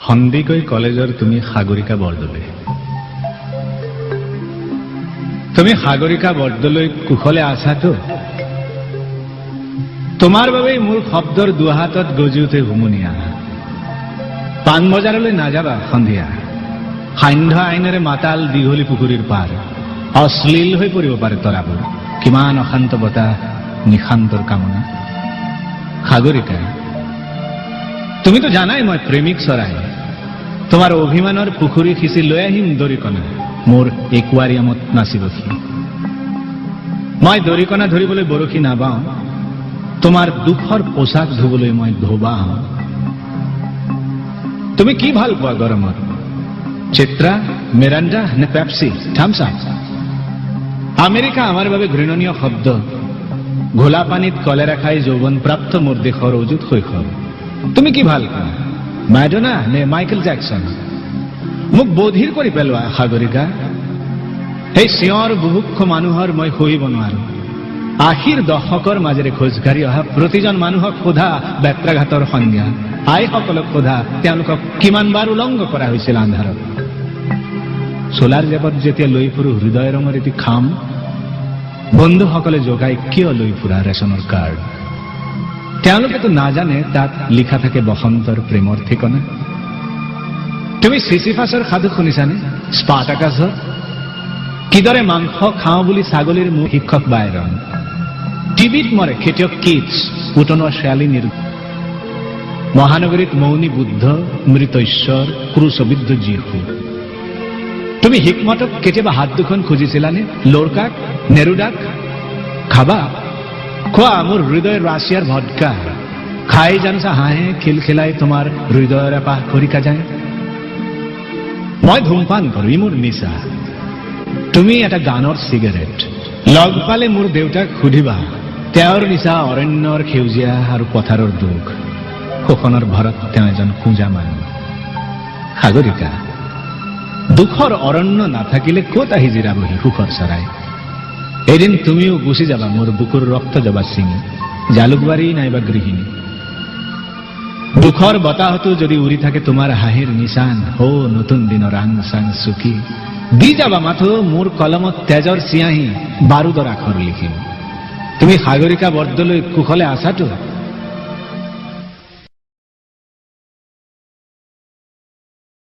সন্দিকৈ কলেজৰ তুমি সাগৰিকা বৰদলৈ। তুমি সাগৰিকা বৰদলৈ কুশলে আছাতো? তোমাৰ বাবেই মোৰ শব্দৰ দুহাতত গজি উঠে হুমুনিয়া। পাণ বজাৰলৈ নাযাবা সন্ধিয়া। সান্ধ্য আইনেৰে মাতাল দীঘলী পুখুৰীৰ পাৰ। অশ্লীল হৈ পৰিব পাৰে তৰাবোৰ। কিমান অশান্ত বতাহ, নিশান্তৰ কামনা। সাগৰিকা, তুমিতো জানাই মই প্ৰেমিক চৰাই। তোমাৰ অভিমানৰ পুখুৰী সিঁচি লৈ আহিম দৰিকণা মোৰ একুৱাৰিয়ামত নাচিবহি। মই দৰিকণা ধৰিবলৈ বৰশী নাবাওঁ, তোমাৰ দুখৰ পোছাক ধুবলৈ মই ধোবাওঁ। তুমি কি ভাল পোৱা গৰমত? চিত্ৰা, মিৰাণ্ডা নে পেপচি, থামছ আপ? আমেৰিকা আমাৰ বাবে ঘৃণনীয় শব্দ। ঘোলা পানীত কলেৰা খাই যৌৱন প্ৰাপ্ত মোৰ দেশৰ অযুত শৈশৱ। তুমি কি ভাল পোৱা? মাডোনা নে মাইকেল জেকসন? মোক বধিৰ কৰি পেলোৱা সাগৰিকা। সেই চিঞৰ বুভুক্ষ মানুহৰ মই সহিব নোৱাৰো। আশীৰ দশকৰ মাজেৰে খোজকাঢ়ি অহা প্ৰতিজন মানুহক সোধা বেত্ৰাঘাতৰ সংজ্ঞা। আইসকলক সোধা তেওঁলোকক কিমানবাৰ উলংগ কৰা হৈছিল আন্ধাৰত। চোলাৰ জেপত যেতিয়া লৈ ফুৰো হৃদয় ৰঙৰ এটি খাম, বন্ধুসকলে জগাই কিয় লৈ ফুৰা ৰেচনৰ কাৰ্ড? তেওঁলোকেতো নাজানে তাত লিখা থাকে বসন্তৰ প্ৰেমৰ ঠিকনা। তুমি চিচিফাছৰ সাধু শুনিছানে? স্পাৰ্টাকাছৰ কিদৰে মাংস খাওঁ বুলি ছাগলীৰ মুখ শিক্ষক বাইৰন। টিভিত মৰে খেতিয়ক কিটছ, উটনোৱা শেৱালি মহানগৰীত মৌনী বুদ্ধ, মৃত ঈশ্বৰ, ক্ৰুচবিদ্ধ যীশু। তুমি হিকমতক কেতিয়াবা হাত দুখন খুজিছিলানে? লৰকাক, নেৰুদাক? খাবা, খোৱা মোৰ হৃদয়ৰ ৰাছিয়াৰ ভদকা। খাই জানছা হাঁহে খিলখিলাই তোমাৰ হৃদয়ৰ এপাহ খৰিকা যায়। মই ধূমপান কৰো, ই মোৰ নিচা। তুমি এটা গানৰ চিগাৰেট। লগ পালে মোৰ দেউতাক সুধিবা, তেওঁৰ নিচা অৰণ্যৰ সেউজীয়া আৰু পথাৰৰ দুখ। শোষণৰ ভৰত তেওঁ এজন কুঁজা মানুহ। সাগৰিকা, দুখৰ অৰণ্য নাথাকিলে ক'ত আহি জিৰাবহি সুখৰ চৰাই? এদিন তুমিও গুচি যাবা মোৰ বুকুৰ ৰক্ত জবা ছিঙি, জালুকবাৰী নাইবা গৃহিণী। দুখৰ বতাহতো যদি উৰি থাকে তোমাৰ হাঁহিৰ নিচান, হো নতুন দিনৰ আং চাং চুকি। দি যাবা মাথো মোৰ কলমত তেজৰ চিয়াহী, বাৰুদৰ আখৰ লিখিম। তুমি সাগৰিকা বৰদলৈ কুশলে আছাতো?